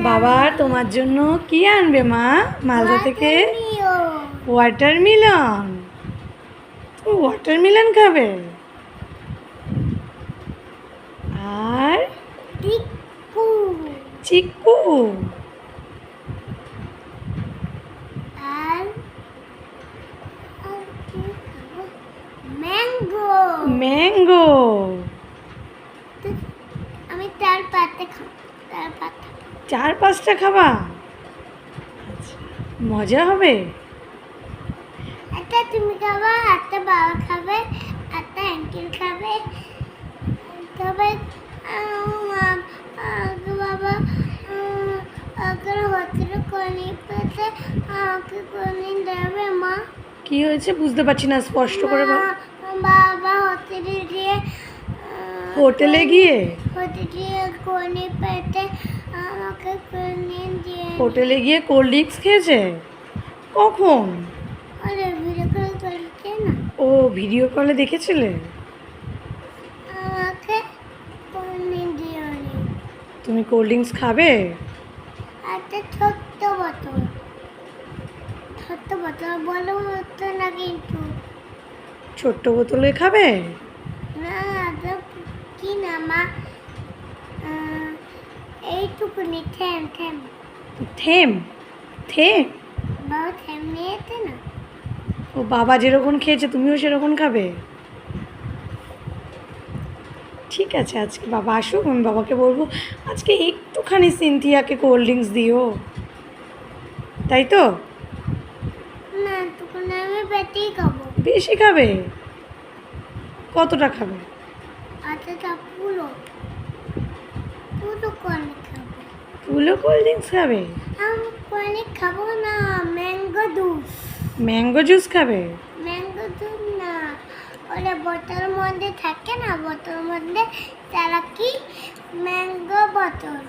বাবা তোমার জন্য কি আনবে মা মালদা থেকে? ওয়াটারমেলন। তুমি ওয়াটারমেলন খাবে? আর চিকু। ম্যাঙ্গো। আমি 4-5টা খাবা? মজা হবে। একটা তুমি খাবা, একটা বাবা খাবে, একটা আঙ্কেল খাবে, তবে বাবা হোটেলে কোনি পেতে আমাকে কোনি দেবে মা? কি হয়েছে বুঝতে পারছি না, স্পষ্ট করে বল। বাবা হোটেলে গিয়ে কোনি পেতে আমাকে কোনি দিয়ে। হোটেলে গিয়ে কোল্ড ড্রিঙ্কস খেয়েছে? কখন? আরে ভিডিও কল করেছে না। ও ভিডিও কলে দেখেছিলে? আমাকে কোনি দিওনি। তুমি কোল্ড ড্রিঙ্কস খাবে? একটা ছোট্ট বোতল বড় হতো না কিন্তু। ছোট্ট বোতলে খাবে? না কি না মা, এইটুকুনি থেম থেম থেম। বাবা থেম নিয়েছে না। ও বাবা যেরকম খেয়েছে তুমিও সেরকম খাবে? ঠিক আছে, আজকে বাবা আসুক, আমি বাবাকে বলবো আজকে একটুখানি সিনথিয়াকে কোল্ড ড্রিঙ্কস দিও, তাই তো? না তখন আমি বেটেই খাবো। বেশি খাবে? কতটা খাবে? আচ্ছা পুরো কোনি খাবো। পুরো কোল্ড ড্রিঙ্কস খাবে? আমি কোনি খাবো না, ম্যাঙ্গো জুস খাবে? ম্যাঙ্গো জুস না, ওটা বোতলের মধ্যে থাকে না, বোতলের মধ্যে তারা কি ম্যাঙ্গো বোতল।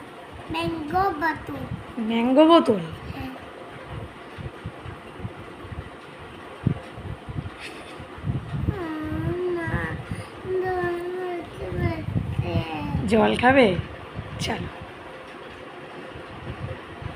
ম্যাঙ্গো বোতল? জল খাবে? চলো।